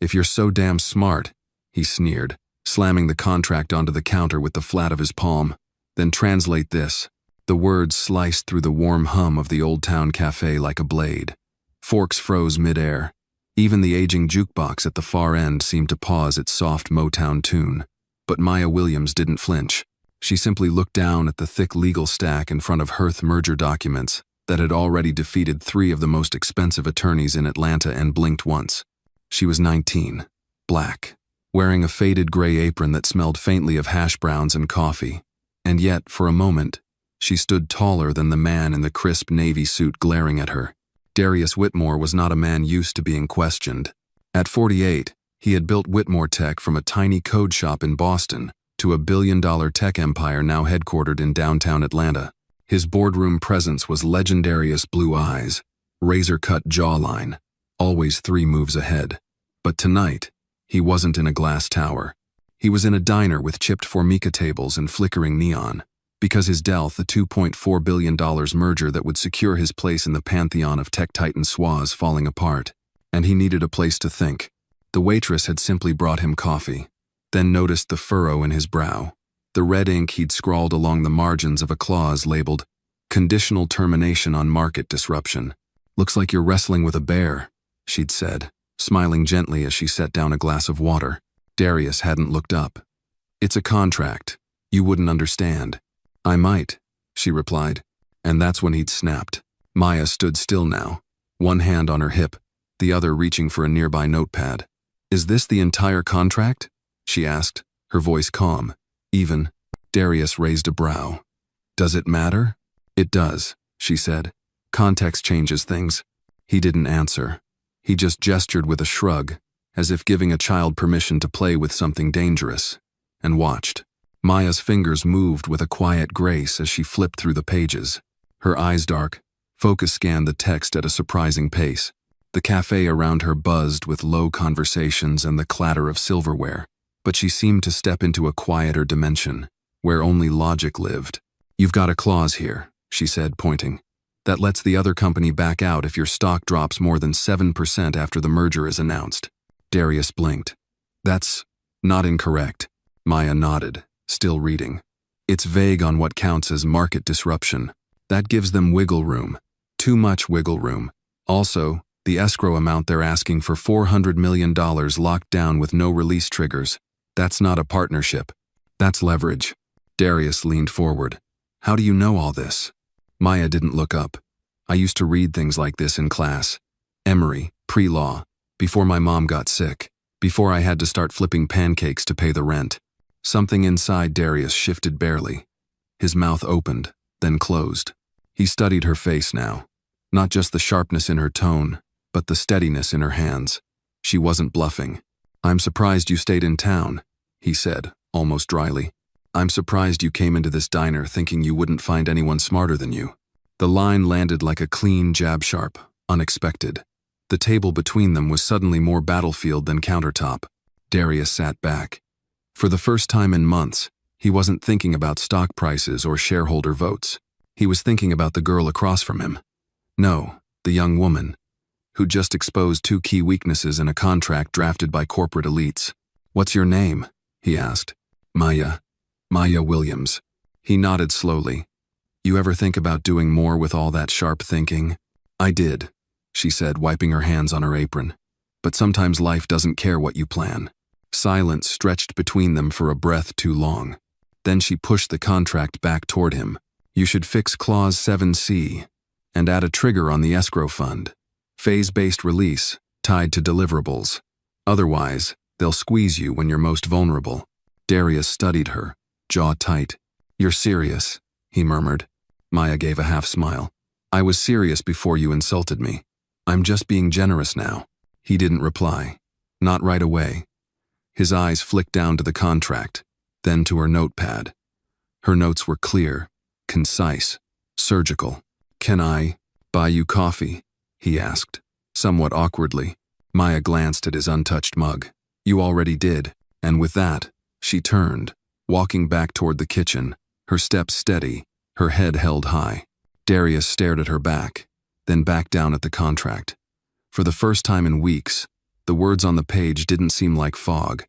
If you're so damn smart, he sneered, slamming the contract onto the counter with the flat of his palm. Then translate this. The words sliced through the warm hum of the Old Town Cafe like a blade. Forks froze mid-air. Even the aging jukebox at the far end seemed to pause its soft Motown tune. But Maya Williams didn't flinch. She simply looked down at the thick legal stack in front of Hearth merger documents that had already defeated 3 of the most expensive attorneys in Atlanta and blinked once. She was 19, black, wearing a faded gray apron that smelled faintly of hash browns and coffee. And yet, for a moment, she stood taller than the man in the crisp navy suit glaring at her. Darius Whitmore was not a man used to being questioned. At 48, he had built Whitmore Tech from a tiny code shop in Boston to a billion-dollar tech empire now headquartered in downtown Atlanta. His boardroom presence was legendarious blue eyes, razor-cut jawline, always 3 moves ahead. But tonight, he wasn't in a glass tower. He was in a diner with chipped Formica tables and flickering neon, because his dealt the $2.4 billion merger that would secure his place in the pantheon of tech titan was falling apart, and he needed a place to think. The waitress had simply brought him coffee, then noticed the furrow in his brow, the red ink he'd scrawled along the margins of a clause labeled, "Conditional termination on market disruption." "Looks like you're wrestling with a bear," she'd said, smiling gently as she set down a glass of water. Darius hadn't looked up. "It's a contract. You wouldn't understand." "I might," she replied, and that's when he'd snapped. Maya stood still now, one hand on her hip, the other reaching for a nearby notepad. "Is this the entire contract?" she asked, her voice calm, even. Darius raised a brow. "Does it matter?" "It does," she said. "Context changes things." He didn't answer. He just gestured with a shrug, as if giving a child permission to play with something dangerous, and watched. Maya's fingers moved with a quiet grace as she flipped through the pages. Her eyes dark, focus scanned the text at a surprising pace. The cafe around her buzzed with low conversations and the clatter of silverware, but she seemed to step into a quieter dimension, where only logic lived. "You've got a clause here," she said, pointing, "that lets the other company back out if your stock drops more than 7% after the merger is announced." Darius blinked. "That's not incorrect." Maya nodded, still reading. "It's vague on what counts as market disruption. That gives them wiggle room. Too much wiggle room. Also, the escrow amount they're asking for $400 million locked down with no release triggers. That's not a partnership. That's leverage." Darius leaned forward. "How do you know all this?" Maya didn't look up. "I used to read things like this in class. Emory, pre-law, before my mom got sick, before I had to start flipping pancakes to pay the rent." Something inside Darius shifted barely. His mouth opened, then closed. He studied her face now. Not just the sharpness in her tone, but the steadiness in her hands. She wasn't bluffing. "I'm surprised you stayed in town," he said, almost dryly. "I'm surprised you came into this diner thinking you wouldn't find anyone smarter than you." The line landed like a clean jab sharp, unexpected. The table between them was suddenly more battlefield than countertop. Darius sat back. For the first time in months, he wasn't thinking about stock prices or shareholder votes. He was thinking about the girl across from him. No, the young woman, who'd just exposed 2 key weaknesses in a contract drafted by corporate elites. "What's your name?" he asked. "Maya. Maya Williams." He nodded slowly. "You ever think about doing more with all that sharp thinking?" "I did," she said, wiping her hands on her apron. "But sometimes life doesn't care what you plan." Silence stretched between them for a breath too long. Then she pushed the contract back toward him. "You should fix Clause 7C and add a trigger on the escrow fund. Phase-based release, tied to deliverables. Otherwise, they'll squeeze you when you're most vulnerable." Darius studied her, jaw tight. "You're serious," he murmured. Maya gave a half-smile. "I was serious before you insulted me. I'm just being generous now." He didn't reply. Not right away. His eyes flicked down to the contract, then to her notepad. Her notes were clear, concise, surgical. "Can I buy you coffee?" he asked, somewhat awkwardly. Maya glanced at his untouched mug. "You already did." And with that, she turned, walking back toward the kitchen, her steps steady, her head held high. Darius stared at her back, then back down at the contract. For the first time in weeks, The words on the page didn't seem like fog.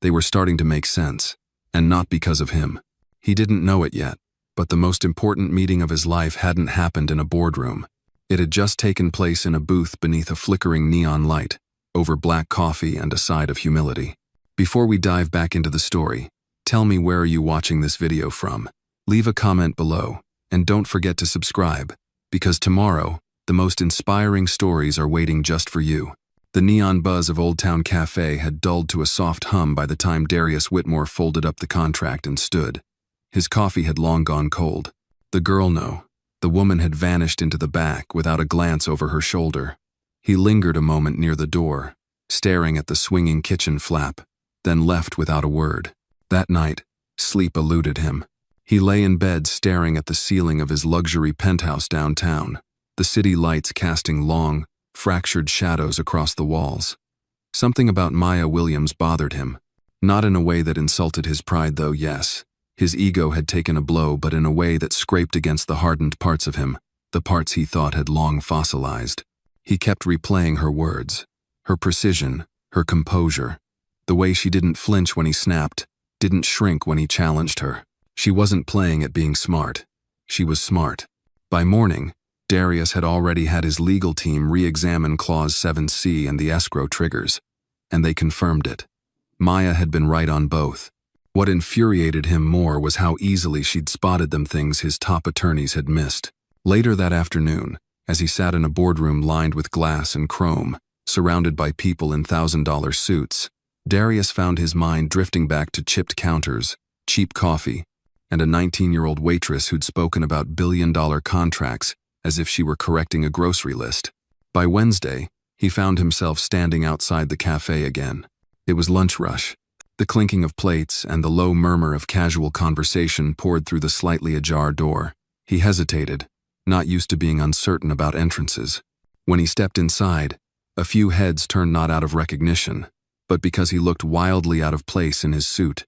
They were starting to make sense, and not because of him. He didn't know it yet, but the most important meeting of his life hadn't happened in a boardroom. It had just taken place in a booth beneath a flickering neon light, over black coffee and a side of humility. Before we dive back into the story, tell me, where are you watching this video from? Leave a comment below, and don't forget to subscribe, because tomorrow, the most inspiring stories are waiting just for you. The neon buzz of Old Town Cafe had dulled to a soft hum by the time Darius Whitmore folded up the contract and stood. His coffee had long gone cold. The girl, no. The woman had vanished into the back without a glance over her shoulder. He lingered a moment near the door, staring at the swinging kitchen flap, then left without a word. That night, sleep eluded him. He lay in bed staring at the ceiling of his luxury penthouse downtown, the city lights casting long, fractured shadows across the walls. Something about Maya Williams bothered him. Not in a way that insulted his pride, though, yes. His ego had taken a blow, but in a way that scraped against the hardened parts of him, the parts he thought had long fossilized. He kept replaying her words, her precision, her composure, the way she didn't flinch when he snapped, didn't shrink when he challenged her. She wasn't playing at being smart. She was smart. By morning, Darius had already had his legal team re-examine Clause 7C and the escrow triggers, and they confirmed it. Maya had been right on both. What infuriated him more was how easily she'd spotted them, things his top attorneys had missed. Later that afternoon, as he sat in a boardroom lined with glass and chrome, surrounded by people in $1,000 suits, Darius found his mind drifting back to chipped counters, cheap coffee, and a 19-year-old waitress who'd spoken about billion-dollar contracts as if she were correcting a grocery list. By Wednesday, he found himself standing outside the cafe again. It was lunch rush. The clinking of plates and the low murmur of casual conversation poured through the slightly ajar door. He hesitated, not used to being uncertain about entrances. When he stepped inside, a few heads turned, not out of recognition, but because he looked wildly out of place in his suit.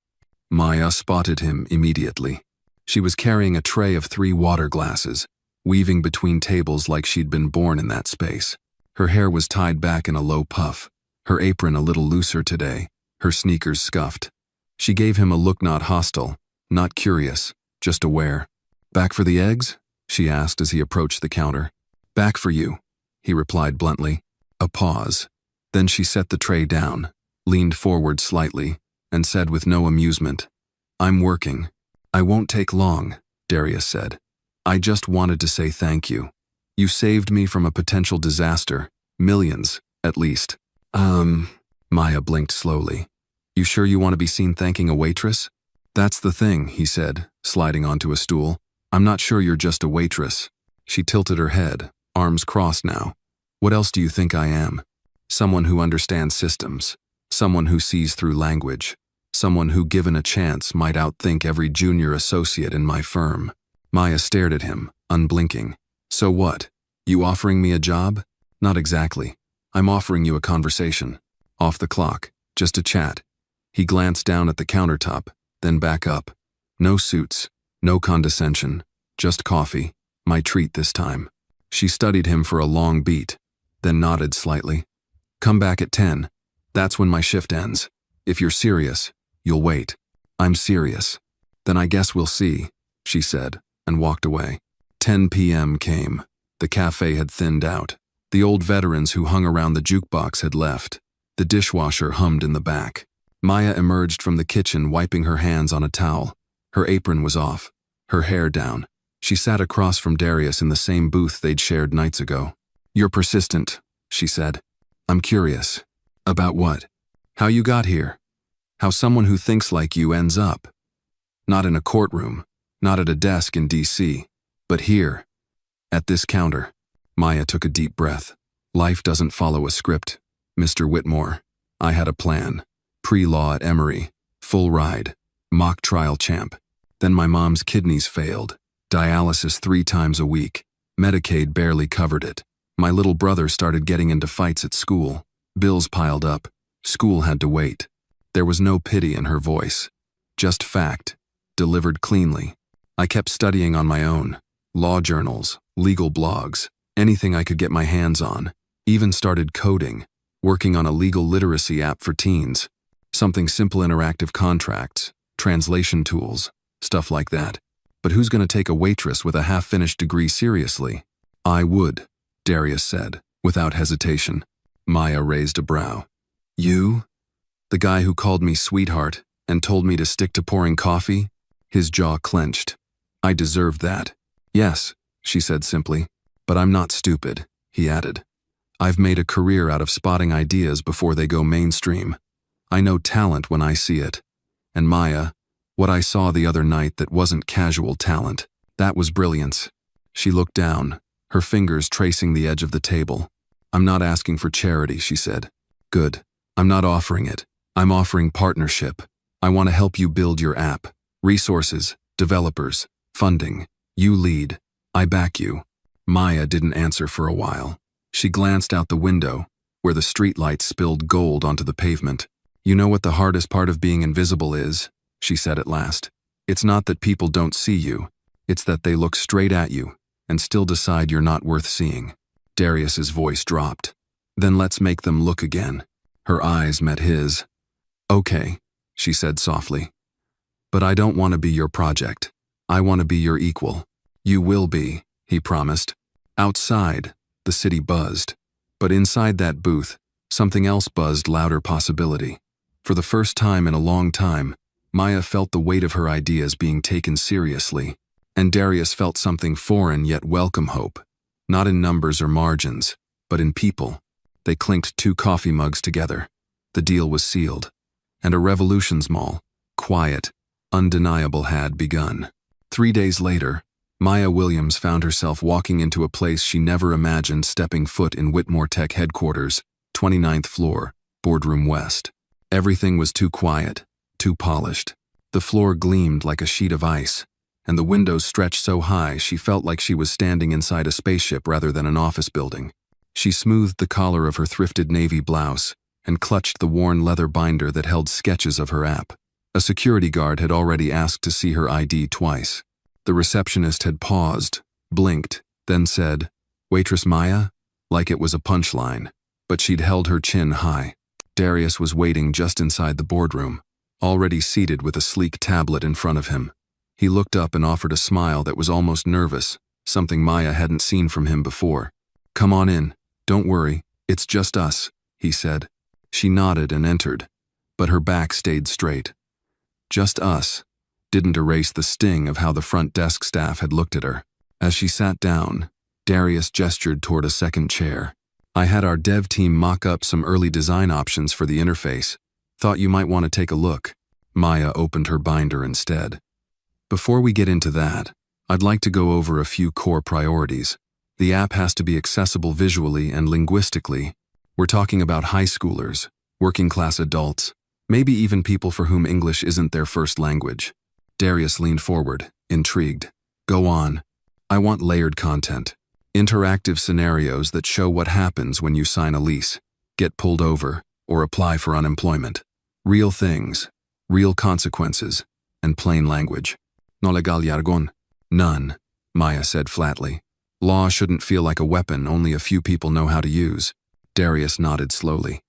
Maya spotted him immediately. She was carrying a tray of 3 water glasses, weaving between tables like she'd been born in that space. Her hair was tied back in a low puff, her apron a little looser today, her sneakers scuffed. She gave him a look, not hostile, not curious, just aware. "Back for the eggs?" she asked as he approached the counter. "Back for you," he replied bluntly. A pause. Then she set the tray down, leaned forward slightly, and said with no amusement, "I'm working." "I won't take long," Darius said. "I just wanted to say thank you. You saved me from a potential disaster. Millions, at least." Maya blinked slowly. "You sure you want to be seen thanking a waitress?" "That's the thing," he said, sliding onto a stool. "I'm not sure you're just a waitress." She tilted her head, arms crossed now. "What else do you think I am? Someone who understands systems. Someone who sees through language. Someone who, given a chance, might outthink every junior associate in my firm." Maya stared at him, unblinking. "So what? You offering me a job?" "Not exactly. I'm offering you a conversation. Off the clock, just a chat." He glanced down at the countertop, then back up. "No suits, no condescension, just coffee. My treat this time." She studied him for a long beat, then nodded slightly. "Come back at 10. That's when my shift ends. If you're serious, you'll wait." "I'm serious." "Then I guess we'll see," she said, and walked away. 10 p.m. came. The cafe had thinned out. The old veterans who hung around the jukebox had left. The dishwasher hummed in the back. Maya emerged from the kitchen, wiping her hands on a towel. Her apron was off, her hair down. She sat across from Darius in the same booth they'd shared nights ago. "You're persistent," she said. "I'm curious." "About what?" "How you got here. How someone who thinks like you ends up. Not in a courtroom, not at a desk in D.C., but here, at this counter." Maya took a deep breath. "Life doesn't follow a script, Mr. Whitmore. I had a plan. Pre-law at Emory, full ride, mock trial champ. Then my mom's kidneys failed. Dialysis 3 times a week. Medicaid barely covered it. My little brother started getting into fights at school. Bills piled up. School had to wait." There was no pity in her voice. Just fact, delivered cleanly. "I kept studying on my own. Law journals, legal blogs, anything I could get my hands on. Even started coding. working on a legal literacy app for teens. Something simple, interactive contracts, translation tools, stuff like that. But who's going to take a waitress with a half-finished degree seriously? I would, Darius said, without hesitation. Maya raised a brow. You? The guy who called me sweetheart and told me to stick to pouring coffee? His jaw clenched. I deserved that. Yes, she said simply. But I'm not stupid, he added. I've made a career out of spotting ideas before they go mainstream. I know talent when I see it. And Maya, what I saw the other night that wasn't casual talent, that was brilliance. She looked down, her fingers tracing the edge of the table. I'm not asking for charity, she said. Good. I'm not offering it. I'm offering partnership. I want to help you build your app. Resources, developers, funding. You lead. I back you. Maya didn't answer for a while. She glanced out the window, where the streetlights spilled gold onto the pavement. You know what the hardest part of being invisible is? She said at last. It's not that people don't see you. It's that they look straight at you and still decide you're not worth seeing. Darius's voice dropped. Then let's make them look again. Her eyes met his. Okay, she said softly. But I don't want to be your project. I want to be your equal. You will be, he promised. Outside, the city buzzed. But inside that booth, something else buzzed louder possibility. For the first time in a long time, Maya felt the weight of her ideas being taken seriously. And Darius felt something foreign yet welcome hope. Not in numbers or margins, but in people. They clinked 2 coffee mugs together. The deal was sealed. And a revolution's mall, quiet, undeniable, had begun. 3 days later, Maya Williams found herself walking into a place she never imagined stepping foot in Whitmore Tech headquarters, 29th floor, Boardroom West. Everything was too quiet, too polished. The floor gleamed like a sheet of ice, and the windows stretched so high she felt like she was standing inside a spaceship rather than an office building. She smoothed the collar of her thrifted navy blouse and clutched the worn leather binder that held sketches of her app. A security guard had already asked to see her ID twice. The receptionist had paused, blinked, then said, "Waitress Maya?" like it was a punchline, but she'd held her chin high. Darius was waiting just inside the boardroom, already seated with a sleek tablet in front of him. He looked up and offered a smile that was almost nervous, something Maya hadn't seen from him before. "Come on in. Don't worry, it's just us," he said. She nodded and entered, but her back stayed straight. Just us didn't erase the sting of how the front desk staff had looked at her. As she sat down, Darius gestured toward a second chair. "I had our dev team mock up some early design options for the interface. Thought you might want to take a look." Maya opened her binder instead. "Before we get into that, I'd like to go over a few core priorities. The app has to be accessible visually and linguistically. We're talking about high schoolers, working-class adults, maybe even people for whom English isn't their first language." Darius leaned forward, intrigued. "Go on." "I want layered content. Interactive scenarios that show what happens when you sign a lease, get pulled over, or apply for unemployment. Real things, real consequences, and plain language. No legal jargon." "None," Maya said flatly. "Law shouldn't feel like a weapon only a few people know how to use." Darius nodded slowly.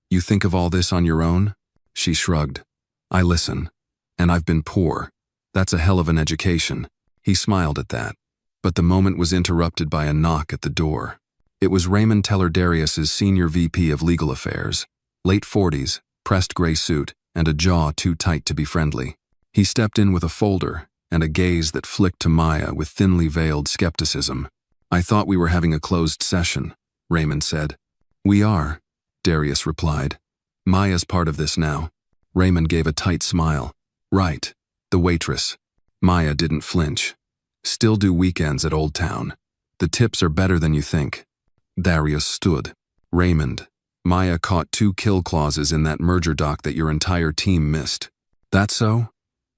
"You think of all this on your own?" She shrugged. "I listen. And I've been poor. That's a hell of an education." He smiled at that. But the moment was interrupted by a knock at the door. It was Raymond Teller, Darius's senior VP of legal affairs. Late 40s, pressed gray suit, and a jaw too tight to be friendly. He stepped in with a folder and a gaze that flicked to Maya with thinly veiled skepticism. "I thought we were having a closed session," Raymond said. "We are," Darius replied. "Maya's part of this now." Raymond gave a tight smile. "Right, the waitress." Maya didn't flinch. "Still do weekends at Old Town. The tips are better than you think." Darius stood. "Raymond, Maya caught 2 kill clauses in that merger doc that your entire team missed." "That so?"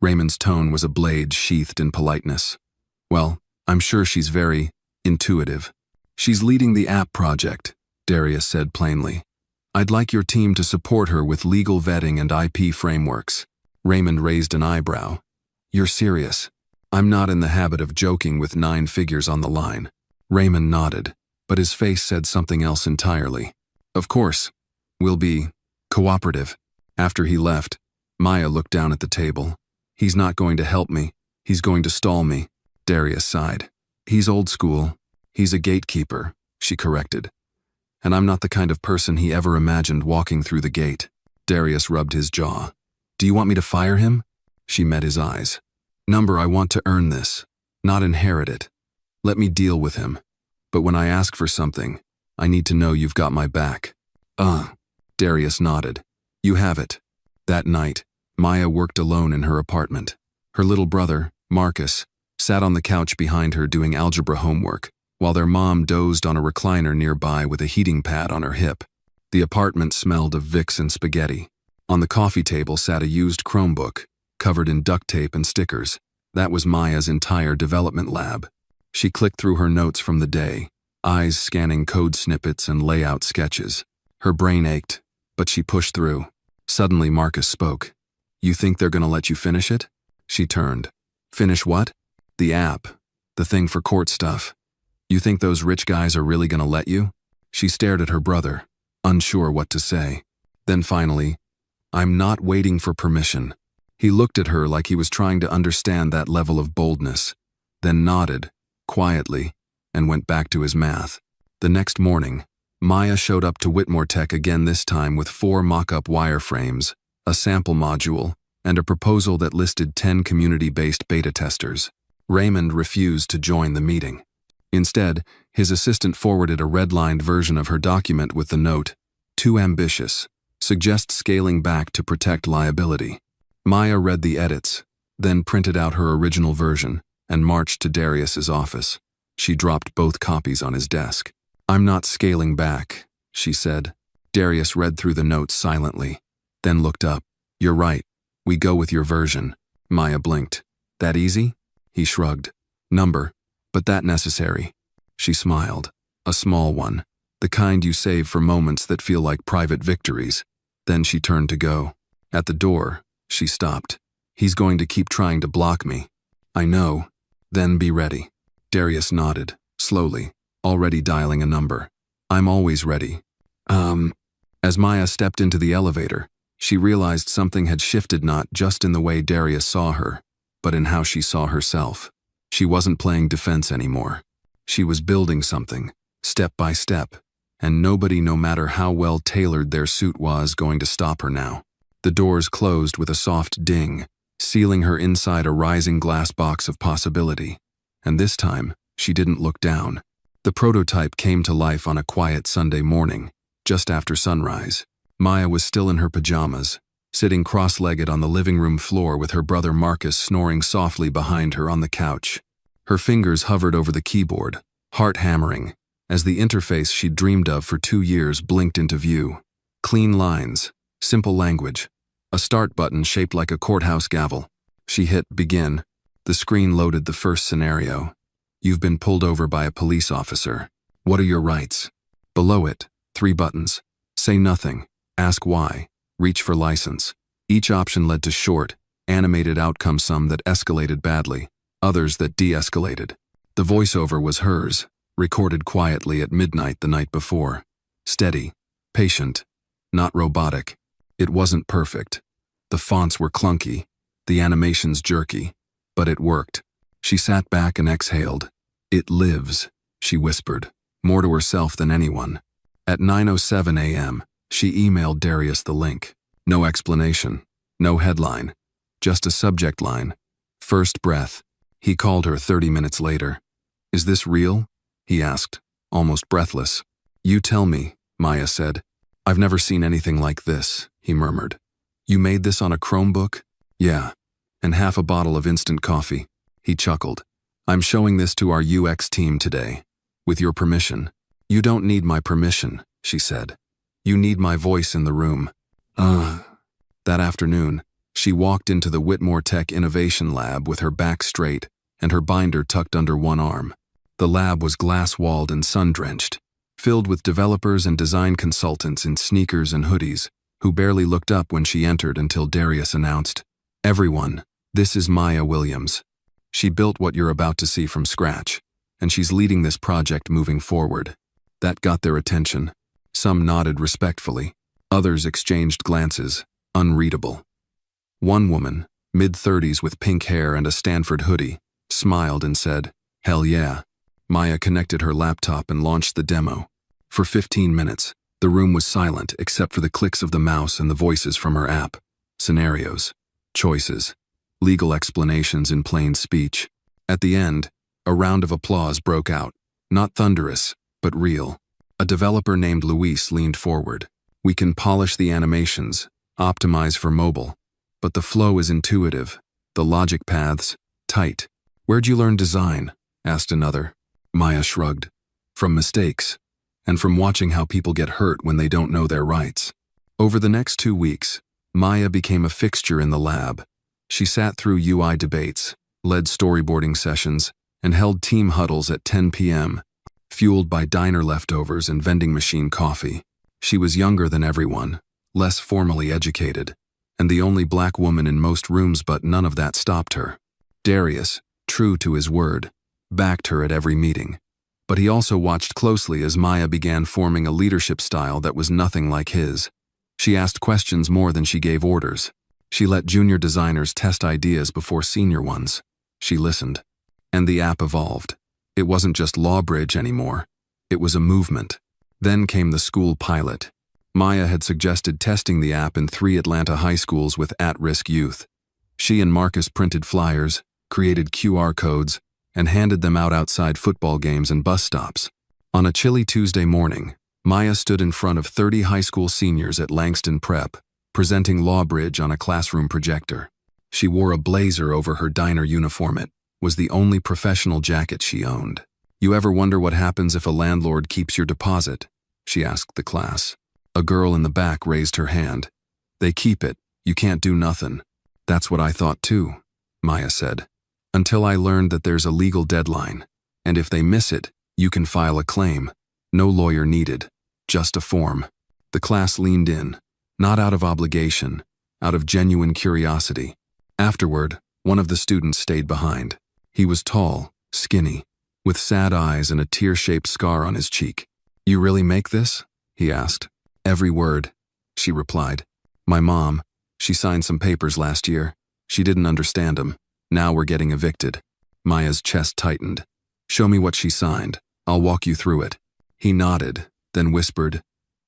Raymond's tone was a blade sheathed in politeness. "Well, I'm sure she's very intuitive. She's leading the app project," Darius said plainly. "I'd like your team to support her with legal vetting and IP frameworks." Raymond raised an eyebrow. "You're serious?" "I'm not in the habit of joking with 9 figures on the line." Raymond nodded, but his face said something else entirely. "Of course. We'll be cooperative. After he left, Maya looked down at the table. He's not going to help me. He's going to stall me. Darius sighed. He's old school. He's a gatekeeper, she corrected. And I'm not the kind of person he ever imagined walking through the gate. Darius rubbed his jaw. Do you want me to fire him? She met his eyes. I want to earn this, not inherit it. Let me deal with him. But when I ask for something, I need to know you've got my back. Darius nodded. You have it. That night, Maya worked alone in her apartment. Her little brother, Marcus, sat on the couch behind her doing algebra homework, while their mom dozed on a recliner nearby with a heating pad on her hip. The apartment smelled of Vicks and spaghetti. On the coffee table sat a used Chromebook, covered in duct tape and stickers. That was Maya's entire development lab. She clicked through her notes from the day, eyes scanning code snippets and layout sketches. Her brain ached, but she pushed through. Suddenly Marcus spoke. You think they're gonna let you finish it? She turned. Finish what? The app. The thing for court stuff. You think those rich guys are really gonna let you? She stared at her brother, unsure what to say. Then finally, I'm not waiting for permission. He looked at her like he was trying to understand that level of boldness, then nodded, quietly, and went back to his math. The next morning, Maya showed up to Whitmore Tech again, this time with 4 mock-up wireframes, a sample module, and a proposal that listed 10 community-based beta testers. Raymond refused to join the meeting. Instead, his assistant forwarded a redlined version of her document with the note, "Too ambitious. Suggest scaling back to protect liability." Maya read the edits, then printed out her original version and marched to Darius's office. She dropped both copies on his desk. I'm not scaling back, she said. Darius read through the notes silently, then looked up. You're right. We go with your version. Maya blinked. That easy? He shrugged. Number, but that necessary. She smiled. A small one, the kind you save for moments that feel like private victories. Then she turned to go. At the door, she stopped. He's going to keep trying to block me. I know. Then be ready. Darius nodded, slowly, already dialing a number. I'm always ready. As Maya stepped into the elevator, she realized something had shifted, not just in the way Darius saw her, but in how she saw herself. She wasn't playing defense anymore. She was building something, step by step, and nobody, no matter how well tailored their suit, was going to stop her now. The doors closed with a soft ding, sealing her inside a rising glass box of possibility. And this time, she didn't look down. The prototype came to life on a quiet Sunday morning, just after sunrise. Maya was still in her pajamas, sitting cross-legged on the living room floor with her brother Marcus snoring softly behind her on the couch. Her fingers hovered over the keyboard, heart hammering, as the interface she'd dreamed of for 2 years blinked into view. Clean lines, simple language, a start button shaped like a courthouse gavel. She hit begin. The screen loaded the first scenario. You've been pulled over by a police officer. What are your rights? Below it, 3 buttons. Say nothing, ask why, reach for license. Each option led to short, animated outcome, some that escalated badly, others that de-escalated. The voiceover was hers, recorded quietly at midnight the night before. Steady, patient, not robotic. It wasn't perfect. The fonts were clunky, the animations jerky, but it worked. She sat back and exhaled. It lives, she whispered, more to herself than anyone. At 9:07 a.m., she emailed Darius the link. No explanation, no headline, just a subject line. First breath. He called her 30 minutes later. Is this real? He asked, almost breathless. You tell me, Maya said. I've never seen anything like this, he murmured. You made this on a Chromebook? Yeah, and half a bottle of instant coffee. He chuckled. I'm showing this to our UX team today. With your permission. You don't need my permission, she said. You need my voice in the room. That afternoon, she walked into the Whitmore Tech Innovation Lab with her back straight and her binder tucked under one arm. The lab was glass-walled and sun-drenched, filled with developers and design consultants in sneakers and hoodies, who barely looked up when she entered until Darius announced, Everyone, this is Maya Williams. She built what you're about to see from scratch, and she's leading this project moving forward. That got their attention. Some nodded respectfully. Others exchanged glances, unreadable. One woman, mid-30s with pink hair and a Stanford hoodie, smiled and said, "Hell yeah." Maya connected her laptop and launched the demo. For 15 minutes, the room was silent except for the clicks of the mouse and the voices from her app. Scenarios, choices, legal explanations in plain speech. At the end, a round of applause broke out, not thunderous, but real. A developer named Luis leaned forward. "We can polish the animations, optimize for mobile, but the flow is intuitive, the logic paths, tight." "Where'd you learn design?" asked another. Maya shrugged. "From mistakes, and from watching how people get hurt when they don't know their rights." Over the next 2 weeks, Maya became a fixture in the lab. She sat through UI debates, led storyboarding sessions, and held team huddles at 10 p.m., fueled by diner leftovers and vending machine coffee. She was younger than everyone, less formally educated, and the only black woman in most rooms, but none of that stopped her. Darius, true to his word, backed her at every meeting. But he also watched closely as Maya began forming a leadership style that was nothing like his. She asked questions more than she gave orders. She let junior designers test ideas before senior ones. She listened. And the app evolved. It wasn't just Lawbridge anymore. It was a movement. Then came the school pilot. Maya had suggested testing the app in 3 Atlanta high schools with at-risk youth. She and Marcus printed flyers, created QR codes, and handed them out outside football games and bus stops. On a chilly Tuesday morning, Maya stood in front of 30 high school seniors at Langston Prep, presenting Lawbridge on a classroom projector. She wore a blazer over her diner uniform. It was the only professional jacket she owned. "You ever wonder what happens if a landlord keeps your deposit?" she asked the class. A girl in the back raised her hand. "They keep it. You can't do nothing." "That's what I thought too," Maya said. "Until I learned that there's a legal deadline, and if they miss it, you can file a claim. No lawyer needed, just a form." The class leaned in, not out of obligation, out of genuine curiosity. Afterward, one of the students stayed behind. He was tall, skinny, with sad eyes and a tear-shaped scar on his cheek. "You really make this?" he asked. "Every word," she replied. "My mom, she signed some papers last year. She didn't understand them. Now we're getting evicted." Maya's chest tightened. "Show me what she signed. I'll walk you through it." He nodded, then whispered,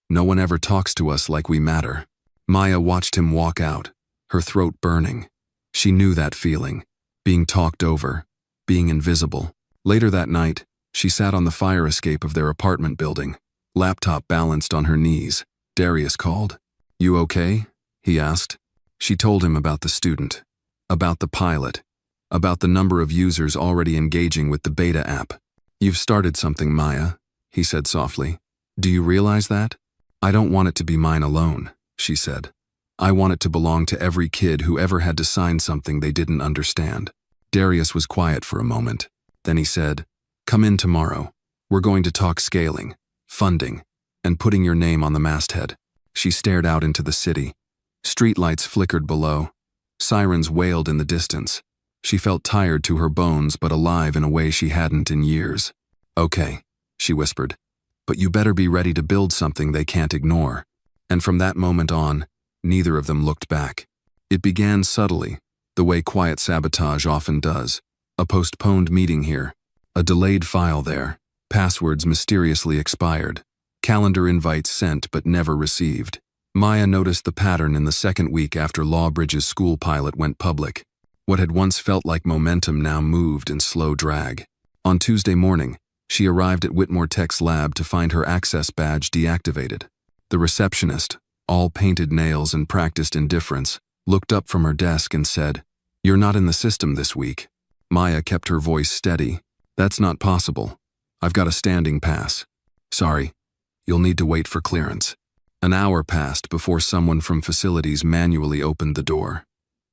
"No one ever talks to us like we matter." Maya watched him walk out, her throat burning. She knew that feeling, being talked over, being invisible. Later that night, she sat on the fire escape of their apartment building, laptop balanced on her knees. Darius called. "You okay?" he asked. She told him about the student, about the pilot, about the number of users already engaging with the beta app. "You've started something, Maya," he said softly. "Do you realize that?" "I don't want it to be mine alone," she said. "I want it to belong to every kid who ever had to sign something they didn't understand." Darius was quiet for a moment. Then he said, "Come in tomorrow. We're going to talk scaling, funding, and putting your name on the masthead." She stared out into the city. Streetlights flickered below. Sirens wailed in the distance. She felt tired to her bones but alive in a way she hadn't in years. "Okay," she whispered, "but you better be ready to build something they can't ignore." And from that moment on, neither of them looked back. It began subtly, the way quiet sabotage often does. A postponed meeting here, a delayed file there, passwords mysteriously expired, calendar invites sent but never received. Maya noticed the pattern in the second week after Lawbridge's school pilot went public. What had once felt like momentum now moved in slow drag. On Tuesday morning, she arrived at Whitmore Tech's lab to find her access badge deactivated. The receptionist, all painted nails and practiced indifference, looked up from her desk and said, "You're not in the system this week." Maya kept her voice steady. "That's not possible. I've got a standing pass. Sorry, you'll need to wait for clearance." An hour passed before someone from facilities manually opened the door.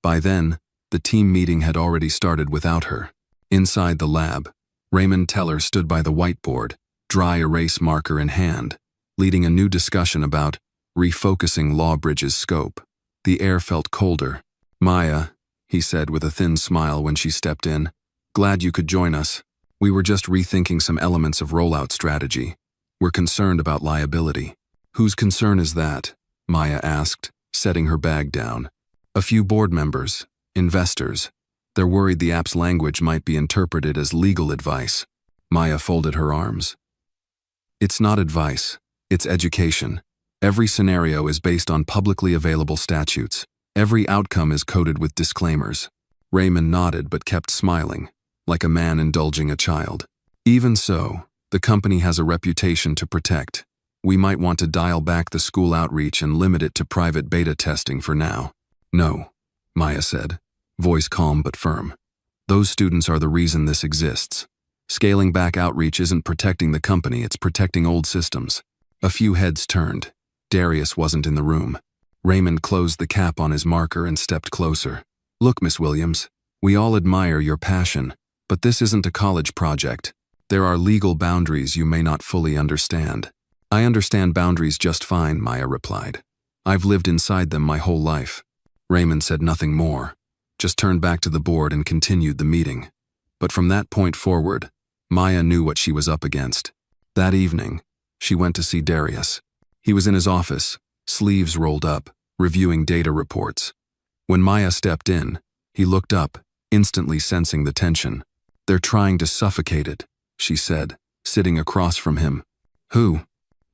By then, the team meeting had already started without her. Inside the lab, Raymond Teller stood by the whiteboard, dry erase marker in hand, leading a new discussion about refocusing Lawbridge's scope. The air felt colder. "Maya," he said with a thin smile when she stepped in, "glad you could join us. We were just rethinking some elements of rollout strategy. We're concerned about liability." "Whose concern is that?" Maya asked, setting her bag down. A few board members, investors. They're worried the app's language might be interpreted as legal advice. Maya folded her arms. It's not advice, it's education. Every scenario is based on publicly available statutes. Every outcome is coded with disclaimers. Raymond nodded but kept smiling, like a man indulging a child. Even so, the company has a reputation to protect. We might want to dial back the school outreach and limit it to private beta testing for now. No, Maya said, voice calm but firm. Those students are the reason this exists. Scaling back outreach isn't protecting the company, it's protecting old systems. A few heads turned. Darius wasn't in the room. Raymond closed the cap on his marker and stepped closer. Look, Miss Williams, we all admire your passion, but this isn't a college project. There are legal boundaries you may not fully understand. I understand boundaries just fine, Maya replied. I've lived inside them my whole life. Raymond said nothing more, just turned back to the board and continued the meeting. But from that point forward, Maya knew what she was up against. That evening, she went to see Darius. He was in his office, sleeves rolled up, reviewing data reports. When Maya stepped in, he looked up, instantly sensing the tension. They're trying to suffocate it, she said, sitting across from him. Who?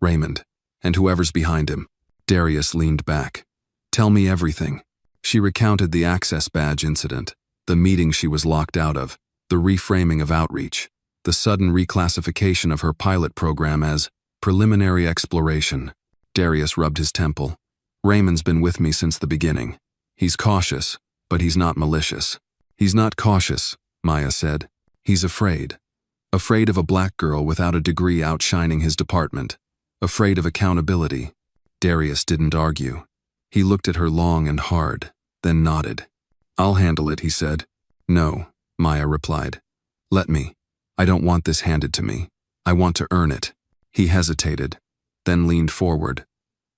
Raymond. And whoever's behind him. Darius leaned back. Tell me everything. She recounted the access badge incident, the meeting she was locked out of, the reframing of outreach, the sudden reclassification of her pilot program as preliminary exploration. Darius rubbed his temple. Raymond's been with me since the beginning. He's cautious, but he's not malicious. He's not cautious, Maya said. He's afraid. Afraid of a black girl without a degree outshining his department. Afraid of accountability. Darius didn't argue. He looked at her long and hard, then nodded. I'll handle it, he said. No, Maya replied. Let me. I don't want this handed to me. I want to earn it. He hesitated, then leaned forward.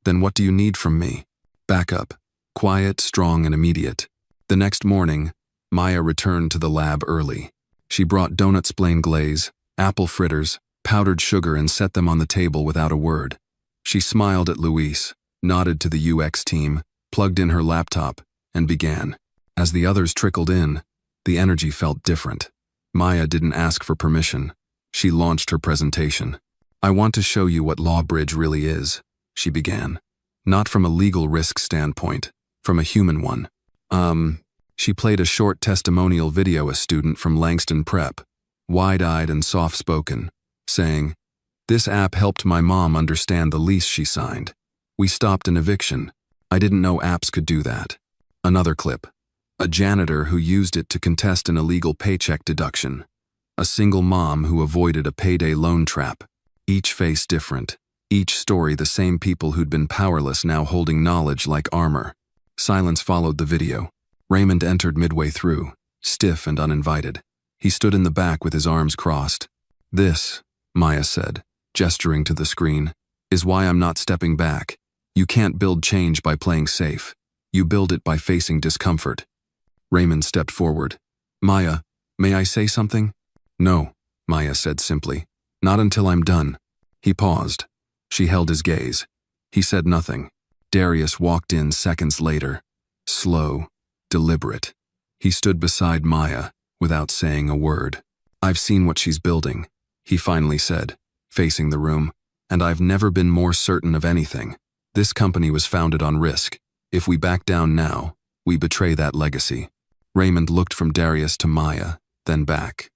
Then what do you need from me? Backup. Quiet, strong, and immediate. The next morning, Maya returned to the lab early. She brought donuts plain glaze, apple fritters, powdered sugar and set them on the table without a word. She smiled at Luis, nodded to the UX team, plugged in her laptop, and began. As the others trickled in, the energy felt different. Maya didn't ask for permission. She launched her presentation. I want to show you what Lawbridge really is, she began. Not from a legal risk standpoint, from a human one. She played a short testimonial video a student from Langston Prep, wide-eyed and soft-spoken, saying, "This app helped my mom understand the lease she signed. We stopped an eviction. I didn't know apps could do that." Another clip. A janitor who used it to contest an illegal paycheck deduction. A single mom who avoided a payday loan trap. Each face different. Each story the same people who'd been powerless now holding knowledge like armor. Silence followed the video. Raymond entered midway through, stiff and uninvited. He stood in the back with his arms crossed. This, Maya said, gesturing to the screen, is why I'm not stepping back. You can't build change by playing safe. You build it by facing discomfort. Raymond stepped forward. Maya, may I say something? No, Maya said simply. Not until I'm done. He paused. She held his gaze. He said nothing. Darius walked in seconds later. Slow, deliberate. He stood beside Maya, without saying a word. I've seen what she's building, he finally said, facing the room, and I've never been more certain of anything. This company was founded on risk. If we back down now, we betray that legacy. Raymond looked from Darius to Maya, then back.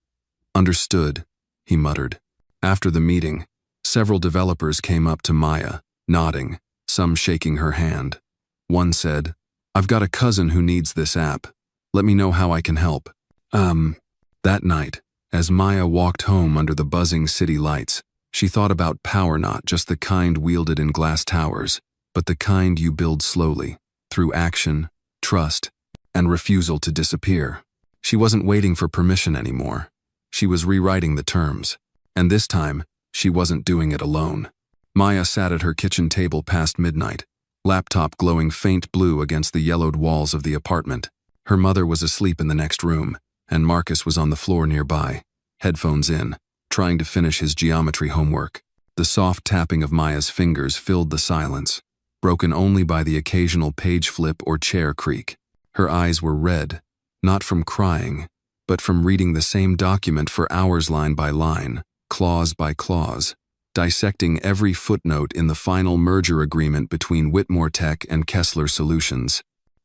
Understood, he muttered. After the meeting, several developers came up to Maya, nodding, some shaking her hand. One said, I've got a cousin who needs this app. Let me know how I can help. That night, as Maya walked home under the buzzing city lights, she thought about power, not just the kind wielded in glass towers, but the kind you build slowly, through action, trust, and refusal to disappear. She wasn't waiting for permission anymore. She was rewriting the terms. And this time, she wasn't doing it alone. Maya sat at her kitchen table past midnight, laptop glowing faint blue against the yellowed walls of the apartment. Her mother was asleep in the next room, and Marcus was on the floor nearby, headphones in, trying to finish his geometry homework. The soft tapping of Maya's fingers filled the silence. broken only by the occasional page flip or chair creak. Her eyes were red, not from crying, but from reading the same document for hours line by line, clause by clause, dissecting every footnote in the final merger agreement between Whitmore Tech and Kessler Solutions.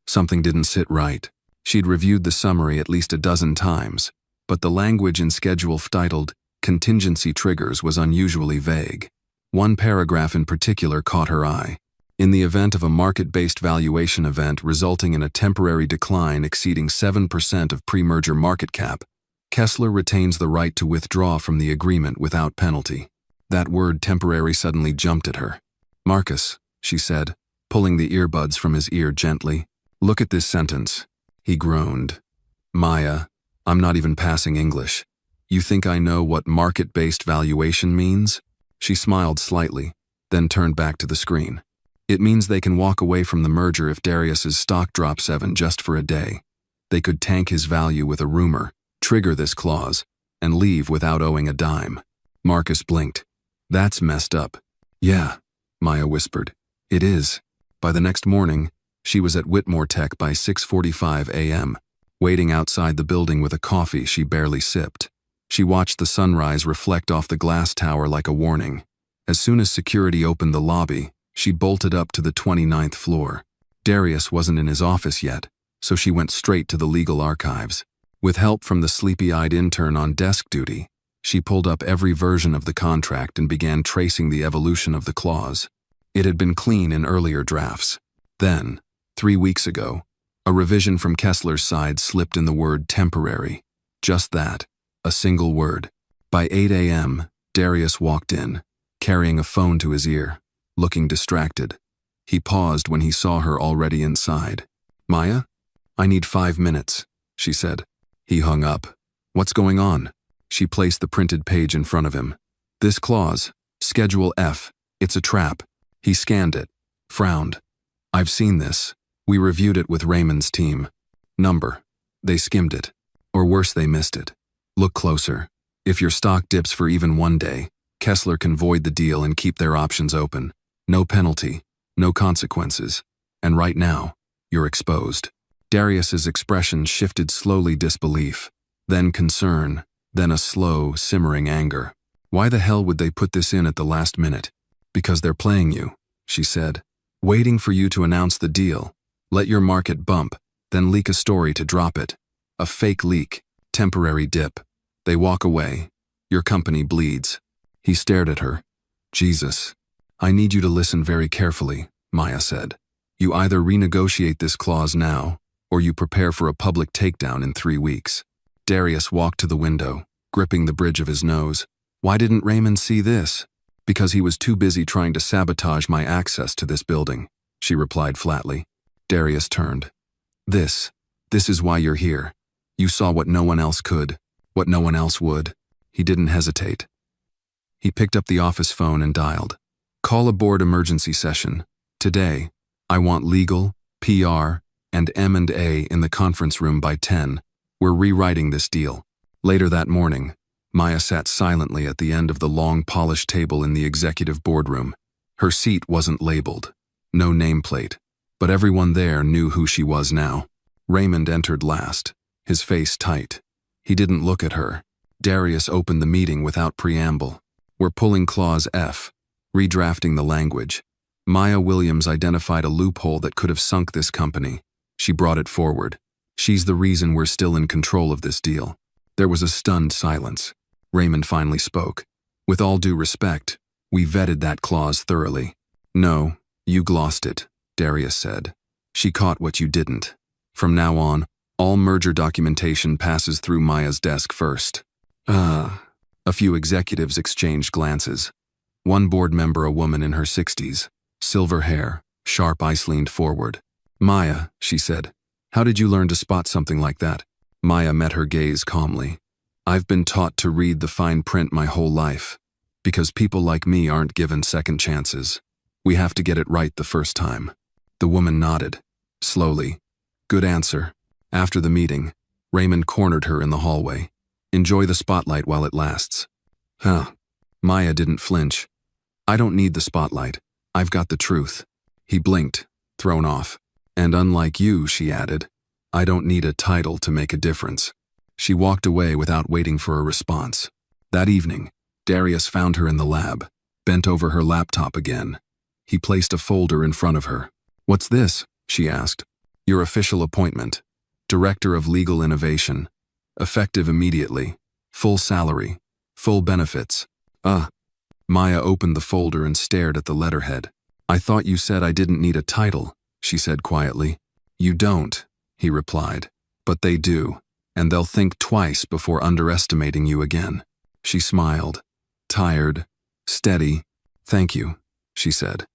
Something didn't sit right. She'd reviewed the summary at least a dozen times, but the language in Schedule F titled Contingency Triggers was unusually vague. One paragraph in particular caught her eye. In the event of a market-based valuation event resulting in a temporary decline exceeding 7% of pre-merger market cap, Kessler retains the right to withdraw from the agreement without penalty. That word temporary suddenly jumped at her. "Marcus," she said, pulling the earbuds from his ear gently, "look at this sentence." He groaned. "Maya, I'm not even passing English. You think I know what market-based valuation means?" She smiled slightly, then turned back to the screen. "It means they can walk away from the merger if Darius's stock drops 7 just for a day. They could tank his value with a rumor, trigger this clause, and leave without owing a dime." Marcus blinked. "That's messed up." "Yeah," Maya whispered. "It is." By the next morning, she was at Whitmore Tech by 6:45 a.m., waiting outside the building with a coffee she barely sipped. She watched the sunrise reflect off the glass tower like a warning. As soon as security opened the lobby, she bolted up to the 29th floor. Darius wasn't in his office yet, so she went straight to the legal archives. With help from the sleepy-eyed intern on desk duty, she pulled up every version of the contract and began tracing the evolution of the clause. It had been clean in earlier drafts. Then, 3 weeks ago, a revision from Kessler's side slipped in the word temporary. Just that, a single word. By 8 a.m., Darius walked in, carrying a phone to his ear, looking distracted. He paused when he saw her already inside. "Maya? I need 5 minutes," she said. He hung up. "What's going on?" She placed the printed page in front of him. "This clause, Schedule F, it's a trap." He scanned it, frowned. "I've seen this. We reviewed it with Raymond's team. Number. They skimmed it. Or worse, they missed it. Look closer. If your stock dips for even 1 day, Kessler can void the deal and keep their options open. No penalty, no consequences. And right now, you're exposed." Darius's expression shifted slowly: disbelief, then concern, then a slow, simmering anger. Why the hell would they put this in at the last minute? "Because they're playing you," she said. "Waiting for you to announce the deal. Let your market bump, then leak a story to drop it. A fake leak, temporary dip. They walk away. Your company bleeds." He stared at her. "Jesus. I need you to listen very carefully," Maya said. "You either renegotiate this clause now, or you prepare for a public takedown in 3 weeks." Darius walked to the window, gripping the bridge of his nose. "Why didn't Raymond see this?" "Because he was too busy trying to sabotage my access to this building," she replied flatly. Darius turned. This is why you're here. You saw what no one else could, what no one else would." He didn't hesitate. He picked up the office phone and dialed. "Call a board emergency session. Today, I want legal, PR, and M&A in the conference room by 10. We're rewriting this deal." Later that morning, Maya sat silently at the end of the long polished table in the executive boardroom. Her seat wasn't labeled. No nameplate. But everyone there knew who she was now. Raymond entered last, his face tight. He didn't look at her. Darius opened the meeting without preamble. "We're pulling Clause F, redrafting the language." Maya Williams identified a loophole that could have sunk this company. She brought it forward. "She's the reason we're still in control of this deal." There was a stunned silence. Raymond finally spoke. "With all due respect, we vetted that clause thoroughly." "No, you glossed it," Darius said. "She caught what you didn't. From now on, all merger documentation passes through Maya's desk first." A few executives exchanged glances. One board member, a woman in her 60s, silver hair, sharp eyes, leaned forward. "Maya," she said, "how did you learn to spot something like that?" Maya met her gaze calmly. "I've been taught to read the fine print my whole life, because people like me aren't given second chances. We have to get it right the first time." The woman nodded, slowly. "Good answer." After the meeting, Raymond cornered her in the hallway. "Enjoy the spotlight while it lasts." "Huh." Maya didn't flinch. "I don't need the spotlight. I've got the truth." He blinked, thrown off. And unlike you, she added, I don't need a title to make a difference. She walked away without waiting for a response. That evening, Darius found her in the lab, bent over her laptop again. He placed a folder in front of her. What's this? She asked. Your official appointment. Director of Legal Innovation. Effective immediately. Full salary. Full benefits. Maya opened the folder and stared at the letterhead. I thought you said I didn't need a title, she said quietly. You don't, he replied. But they do, and they'll think twice before underestimating you again. She smiled. Tired. Steady. Thank you, she said.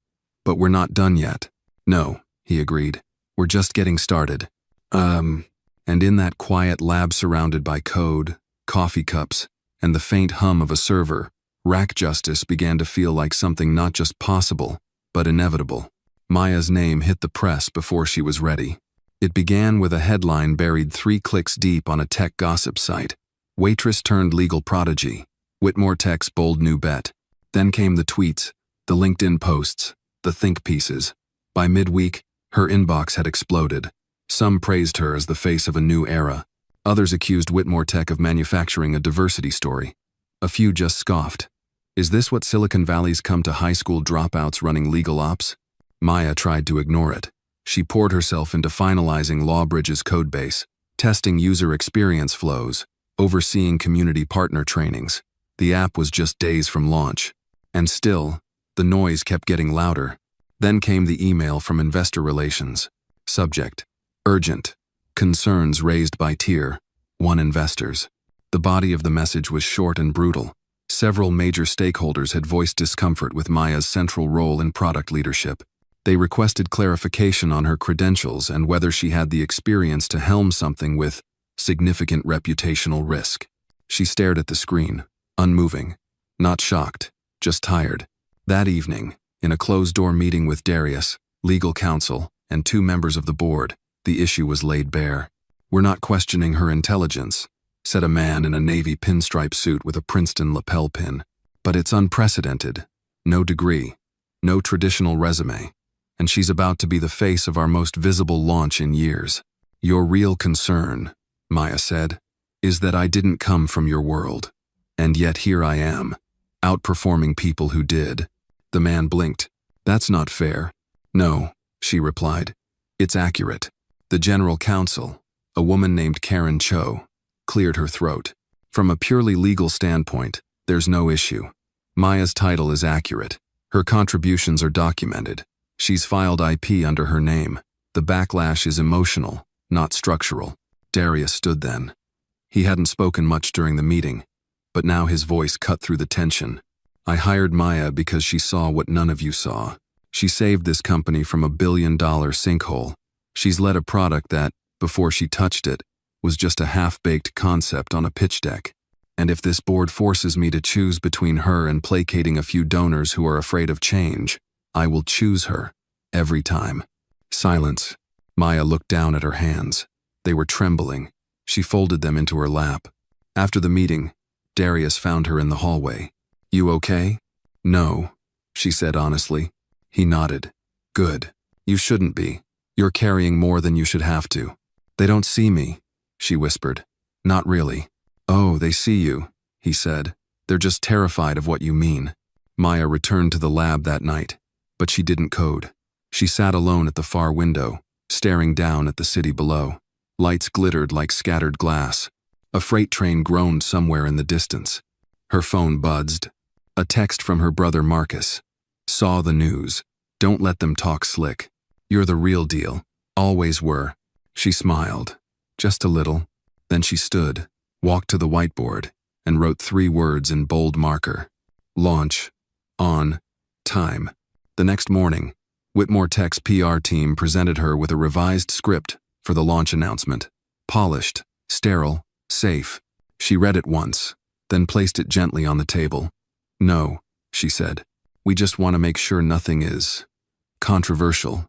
But we're not done yet. No, he agreed. We're just getting started. And in that quiet lab surrounded by code, coffee cups, and the faint hum of a server, rack justice began to feel like something not just possible, but inevitable. Maya's name hit the press before she was ready. It began with a headline buried 3 clicks deep on a tech gossip site. Waitress turned legal prodigy. Whitmore Tech's bold new bet. Then came the tweets, the LinkedIn posts, the think pieces. By midweek, her inbox had exploded. Some praised her as the face of a new era. Others accused Whitmore Tech of manufacturing a diversity story. A few just scoffed. Is this what Silicon Valley's come to high school dropouts running legal ops? Maya tried to ignore it. She poured herself into finalizing Lawbridge's codebase, testing user experience flows, overseeing community partner trainings. The app was just days from launch. And still, the noise kept getting louder. Then came the email from Investor Relations. Subject: Urgent. Concerns raised by Tier 1 investors. The body of the message was short and brutal. Several major stakeholders had voiced discomfort with Maya's central role in product leadership. They requested clarification on her credentials and whether she had the experience to helm something with significant reputational risk. She stared at the screen, unmoving, not shocked, just tired. That evening, in a closed-door meeting with Darius, legal counsel, and 2 members of the board, the issue was laid bare. We're not questioning her intelligence, said a man in a navy pinstripe suit with a Princeton lapel pin. But it's unprecedented. No degree, no traditional resume, and she's about to be the face of our most visible launch in years. Your real concern, Maya said, is that I didn't come from your world. And yet here I am, outperforming people who did. The man blinked. That's not fair. No, she replied. It's accurate. The general counsel, a woman named Karen Cho, cleared her throat. From a purely legal standpoint, there's no issue. Maya's title is accurate. Her contributions are documented. She's filed IP under her name. The backlash is emotional, not structural. Darius stood then. He hadn't spoken much during the meeting, but now his voice cut through the tension. I hired Maya because she saw what none of you saw. She saved this company from a billion-dollar sinkhole. She's led a product that, before she touched it, was just a half-baked concept on a pitch deck. And if this board forces me to choose between her and placating a few donors who are afraid of change, I will choose her, every time. Silence. Maya looked down at her hands. They were trembling. She folded them into her lap. After the meeting, Darius found her in the hallway. You okay? No, she said honestly. He nodded. Good. You shouldn't be. You're carrying more than you should have to. They don't see me, she whispered. Not really. Oh, they see you, he said. They're just terrified of what you mean. Maya returned to the lab that night, but she didn't code. She sat alone at the far window, staring down at the city below. Lights glittered like scattered glass. A freight train groaned somewhere in the distance. Her phone buzzed. A text from her brother Marcus. Saw the news. Don't let them talk slick. You're the real deal. Always were. She smiled. Just a little. Then she stood, walked to the whiteboard, and wrote 3 words in bold marker. Launch. On. Time. The next morning, Whitmore Tech's PR team presented her with a revised script for the launch announcement. Polished, sterile, safe. She read it once, then placed it gently on the table. No, she said. We just want to make sure nothing is controversial,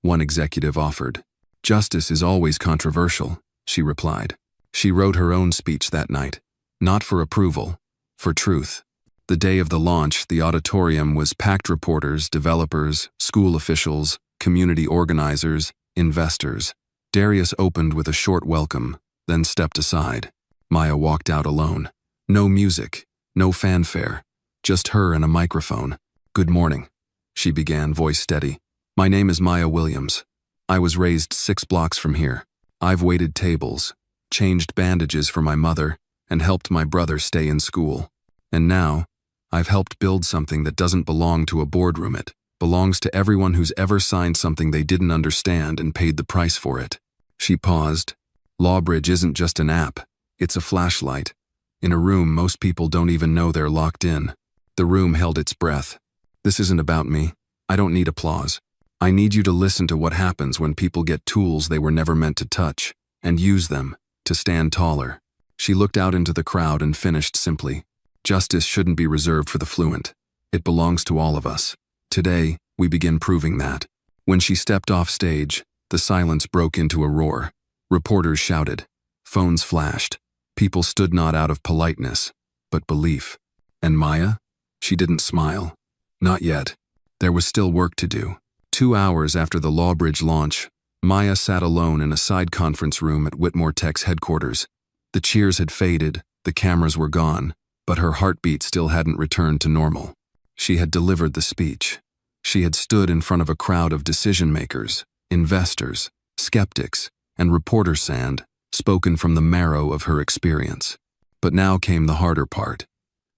one executive offered. Justice is always controversial, she replied. She wrote her own speech that night, not for approval, for truth. The day of the launch, the auditorium was packed. Reporters, developers, school officials, community organizers, investors. Darius opened with a short welcome, then stepped aside. Maya walked out alone. No music, no fanfare, just her and a microphone. "Good morning," she began, voice steady. "My name is Maya Williams. I was raised 6 blocks from here. I've waited tables, changed bandages for my mother, and helped my brother stay in school. And now, I've helped build something that doesn't belong to a boardroom. It belongs to everyone who's ever signed something they didn't understand and paid the price for it." She paused. Lawbridge isn't just an app, it's a flashlight. In a room most people don't even know they're locked in. The room held its breath. "This isn't about me. I don't need applause. I need you to listen to what happens when people get tools they were never meant to touch, and use them to stand taller." She looked out into the crowd and finished simply. "Justice shouldn't be reserved for the fluent. It belongs to all of us. Today, we begin proving that." When she stepped off stage, the silence broke into a roar. Reporters shouted. Phones flashed. People stood not out of politeness, but belief. And Maya? She didn't smile. Not yet. There was still work to do. 2 hours after the Lawbridge launch, Maya sat alone in a side conference room at Whitmore Tech's headquarters. The cheers had faded, the cameras were gone, but her heartbeat still hadn't returned to normal. She had delivered the speech. She had stood in front of a crowd of decision-makers, investors, skeptics, and reporter sand, spoken from the marrow of her experience. But now came the harder part.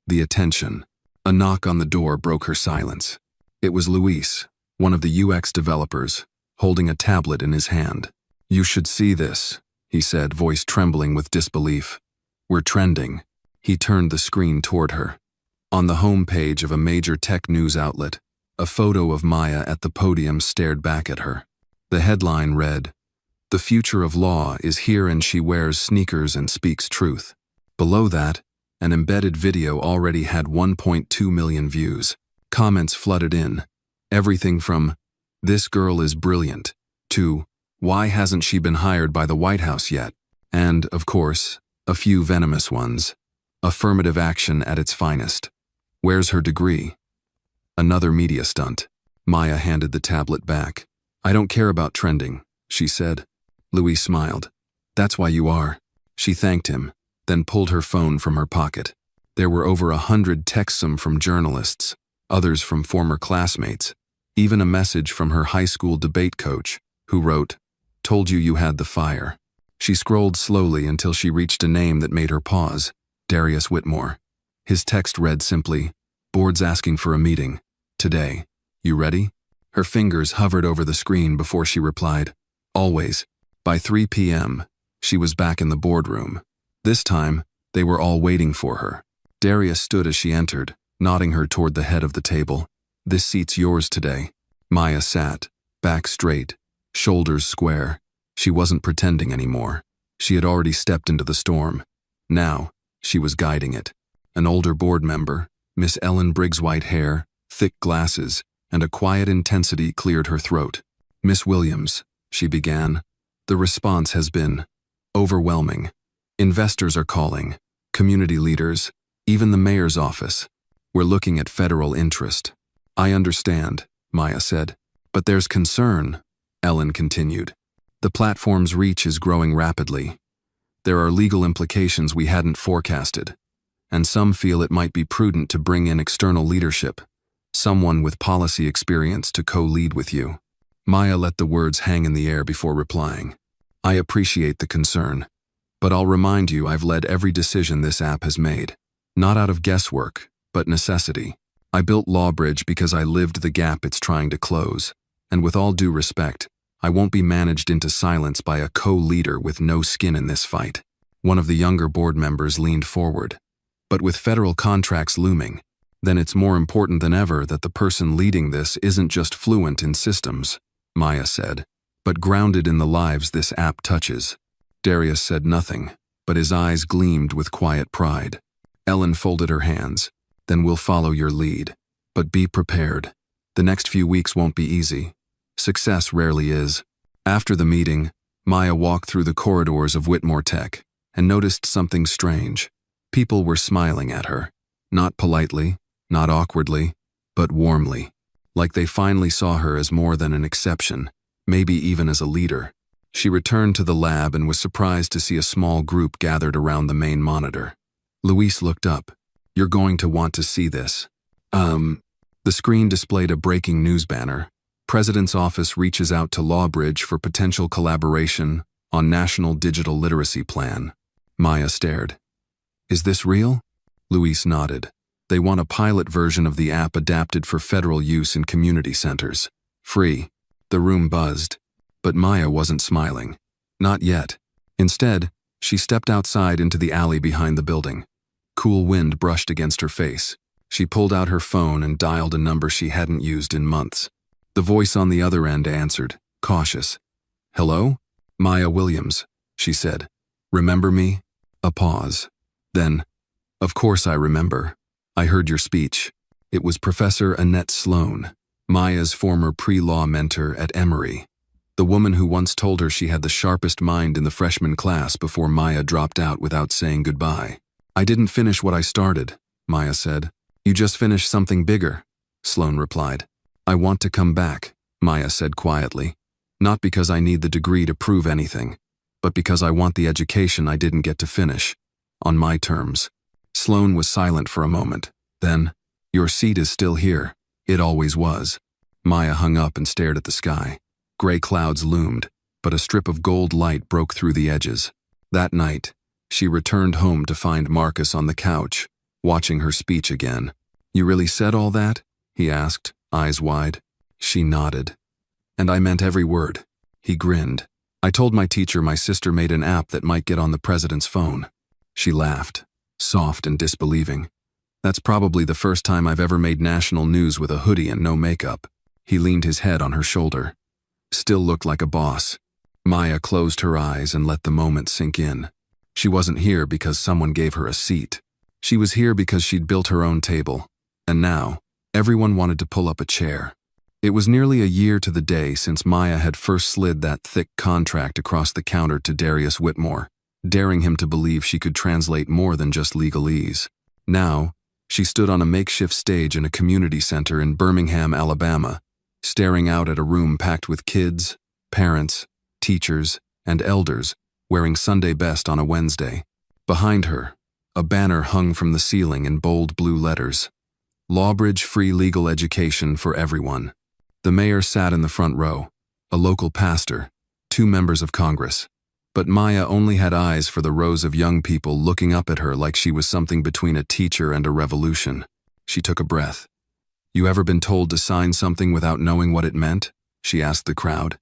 The attention. A knock on the door broke her silence. It was Luis, one of the UX developers, holding a tablet in his hand. "You should see this," he said, voice trembling with disbelief. "We're trending." He turned the screen toward her. On the home page of a major tech news outlet, a photo of Maya at the podium stared back at her. The headline read, "The future of law is here and she wears sneakers and speaks truth." Below that, an embedded video already had 1.2 million views. Comments flooded in. Everything from, "This girl is brilliant," to, "Why hasn't she been hired by the White House yet?" And, of course, a few venomous ones. Affirmative action at its finest. "Where's her degree?" Another media stunt. Maya handed the tablet back. "I don't care about trending," she said. Louis smiled. "That's why you are." She thanked him, then pulled her phone from her pocket. There were over 100 texts from journalists, others from former classmates, even a message from her high school debate coach, who wrote, "Told you you had the fire." She scrolled slowly until she reached a name that made her pause. Darius Whitmore. His text read simply, "Board's asking for a meeting. Today. You ready?" Her fingers hovered over the screen before she replied, "Always." By 3 p.m., she was back in the boardroom. This time, they were all waiting for her. Darius stood as she entered, nodding her toward the head of the table. "This seat's yours today." Maya sat, back straight, shoulders square. She wasn't pretending anymore. She had already stepped into the storm. Now, she was guiding it. An older board member, Miss Ellen Briggs' white hair, thick glasses, and a quiet intensity cleared her throat. "Miss Williams," she began, "the response has been overwhelming. Investors are calling, community leaders, even the mayor's office. We're looking at federal interest." "I understand," Maya said. "But there's concern," Ellen continued. "The platform's reach is growing rapidly. There are legal implications we hadn't forecasted, and some feel it might be prudent to bring in external leadership, someone with policy experience to co-lead with you." Maya let the words hang in the air before replying. "I appreciate the concern, but I'll remind you I've led every decision this app has made, not out of guesswork, but necessity. I built Lawbridge because I lived the gap it's trying to close, and with all due respect, I won't be managed into silence by a co-leader with no skin in this fight." One of the younger board members leaned forward. "But with federal contracts looming, then it's more important than ever that the person leading this isn't just fluent in systems," Maya said, "but grounded in the lives this app touches." Darius said nothing, but his eyes gleamed with quiet pride. Ellen folded her hands. "Then we'll follow your lead. But be prepared. The next few weeks won't be easy. Success rarely is." After the meeting, Maya walked through the corridors of Whitmore Tech and noticed something strange. People were smiling at her. Not politely, not awkwardly, but warmly. like they finally saw her as more than an exception, maybe even as a leader. She returned to the lab and was surprised to see a small group gathered around the main monitor. Luis looked up. "You're going to want to see this." The screen displayed a breaking news banner. "President's office reaches out to Lawbridge for potential collaboration on National Digital Literacy Plan." Maya stared. "Is this real?" Luis nodded. "They want a pilot version of the app adapted for federal use in community centers. Free." The room buzzed. But Maya wasn't smiling. Not yet. Instead, she stepped outside into the alley behind the building. Cool wind brushed against her face. She pulled out her phone and dialed a number she hadn't used in months. The voice on the other end answered, cautious. "Hello? Maya Williams," she said. "Remember me?" A pause. Then, "Of course I remember. I heard your speech." It was Professor Annette Sloan, Maya's former pre-law mentor at Emory. The woman who once told her she had the sharpest mind in the freshman class before Maya dropped out without saying goodbye. "I didn't finish what I started," Maya said. "You just finished something bigger," Sloan replied. "I want to come back," Maya said quietly. "Not because I need the degree to prove anything, but because I want the education I didn't get to finish. On my terms." Sloan was silent for a moment. Then, "Your seat is still here. It always was." Maya hung up and stared at the sky. Gray clouds loomed, but a strip of gold light broke through the edges. That night, she returned home to find Marcus on the couch, watching her speech again. "You really said all that?" he asked, eyes wide. She nodded. "And I meant every word." He grinned. "I told my teacher my sister made an app that might get on the president's phone." She laughed, soft and disbelieving. "That's probably the first time I've ever made national news with a hoodie and no makeup." He leaned his head on her shoulder. Still looked like a boss. Maya closed her eyes and let the moment sink in. She wasn't here because someone gave her a seat. She was here because she'd built her own table. And now, everyone wanted to pull up a chair. It was nearly a year to the day since Maya had first slid that thick contract across the counter to Darius Whitmore, daring him to believe she could translate more than just legalese. Now, she stood on a makeshift stage in a community center in Birmingham, Alabama, staring out at a room packed with kids, parents, teachers, and elders wearing Sunday best on a Wednesday. Behind her, a banner hung from the ceiling in bold blue letters. Lawbridge Free Legal Education for Everyone. The mayor sat in the front row, a local pastor, 2 members of Congress. But Maya only had eyes for the rows of young people looking up at her like she was something between a teacher and a revolution. She took a breath. "You ever been told to sign something without knowing what it meant?" she asked the crowd.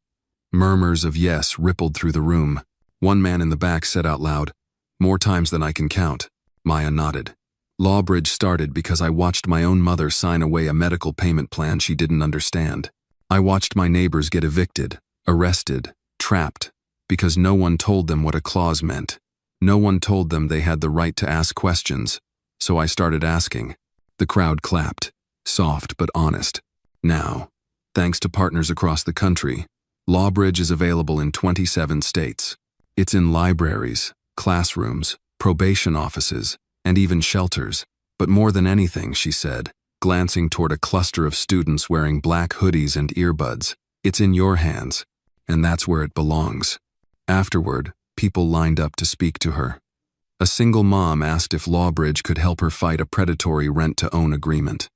Murmurs of yes rippled through the room. One man in the back said out loud, "More times than I can count." Maya nodded. "Lawbridge started because I watched my own mother sign away a medical payment plan she didn't understand. I watched my neighbors get evicted, arrested, trapped, because no one told them what a clause meant. No one told them they had the right to ask questions, so I started asking." The crowd clapped, soft but honest. Now, thanks to partners across the country, Lawbridge is available in 27 states. It's in libraries, classrooms, probation offices, and even shelters. But more than anything, she said, glancing toward a cluster of students wearing black hoodies and earbuds, it's in your hands, and that's where it belongs. Afterward, people lined up to speak to her. A single mom asked if Lawbridge could help her fight a predatory rent-to-own agreement.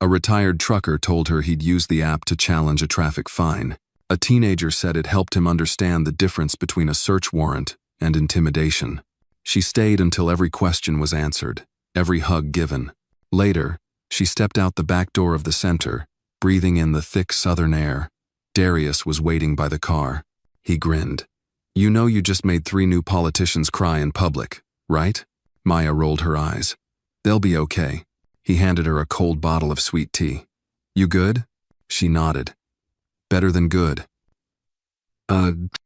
A retired trucker told her he'd use the app to challenge a traffic fine. A teenager said it helped him understand the difference between a search warrant and intimidation. She stayed until every question was answered, every hug given. Later, she stepped out the back door of the center, breathing in the thick southern air. Darius was waiting by the car. He grinned. "You know you just made 3 new politicians cry in public, right?" Maya rolled her eyes. "They'll be okay." He handed her a cold bottle of sweet tea. "You good?" She nodded. "Better than good."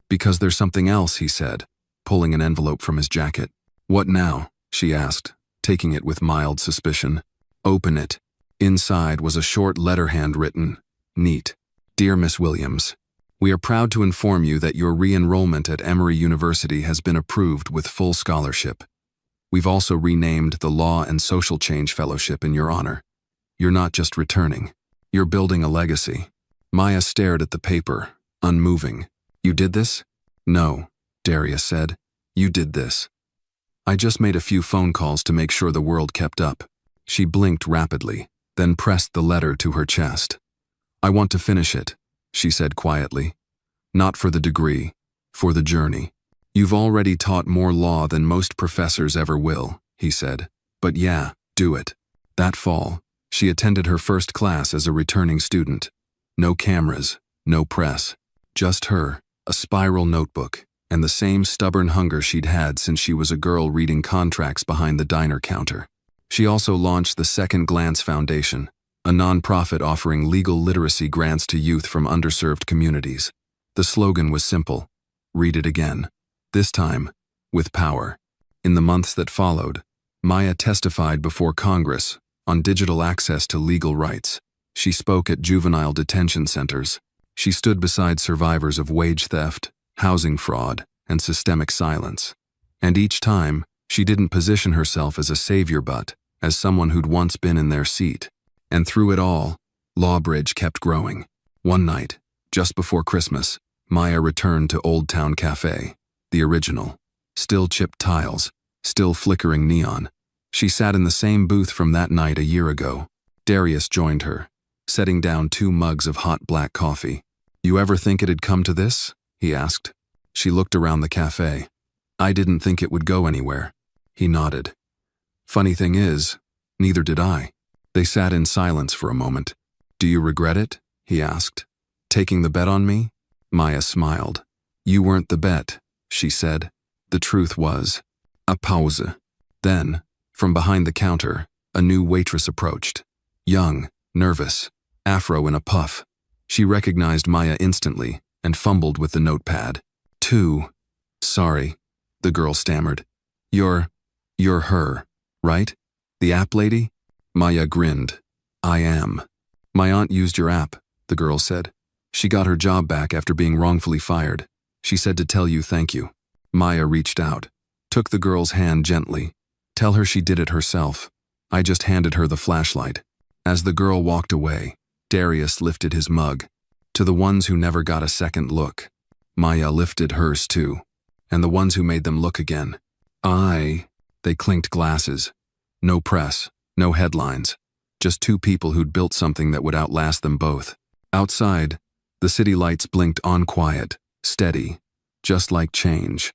Because there's something else," he said, pulling an envelope from his jacket. "What now?" she asked, taking it with mild suspicion. "Open it." Inside was a short letter handwritten, neat. "Dear Miss Williams, we are proud to inform you that your re-enrollment at Emory University has been approved with full scholarship. We've also renamed the Law and Social Change Fellowship in your honor. You're not just returning. You're building a legacy. Maya stared at the paper, unmoving. You did this? No, Darius said. You did this. I just made a few phone calls to make sure the world kept up. She blinked rapidly, then pressed the letter to her chest. I want to finish it, she said quietly. Not for the degree, for the journey. You've already taught more law than most professors ever will, he said. But yeah, do it. That fall, she attended her first class as a returning student. No cameras, no press. Just her, a spiral notebook, and the same stubborn hunger she'd had since she was a girl reading contracts behind the diner counter. She also launched the Second Glance Foundation, a nonprofit offering legal literacy grants to youth from underserved communities. The slogan was simple: read it again. This time, with power. In the months that followed, Maya testified before Congress on digital access to legal rights. She spoke at juvenile detention centers. She stood beside survivors of wage theft, housing fraud, and systemic silence. And each time, she didn't position herself as a savior but as someone who'd once been in their seat. And through it all, Lawbridge kept growing. One night, just before Christmas, Maya returned to Old Town Cafe, the original. Still chipped tiles, still flickering neon. She sat in the same booth from that night a year ago. Darius joined her, setting down 2 mugs of hot black coffee. You ever think it'd come to this? He asked. She looked around the cafe. I didn't think it would go anywhere. He nodded. Funny thing is, neither did I. They sat in silence for a moment. Do you regret it? He asked. Taking the bet on me? Maya smiled. You weren't the bet, she said. The truth was. A pause. Then, from behind the counter, a new waitress approached. Young, nervous, afro in a puff. She recognized Maya instantly and fumbled with the notepad. Sorry, the girl stammered. You're her, right? The app lady? Maya grinned. I am. My aunt used your app, the girl said. She got her job back after being wrongfully fired. She said to tell you thank you. Maya reached out, took the girl's hand gently. Tell her she did it herself. I just handed her the flashlight. As the girl walked away, Darius lifted his mug. To the ones who never got a second look. Maya lifted hers too. And the ones who made them look again. They clinked glasses. No press, no headlines. Just 2 people who'd built something that would outlast them both. Outside, the city lights blinked on quiet, steady, just like change.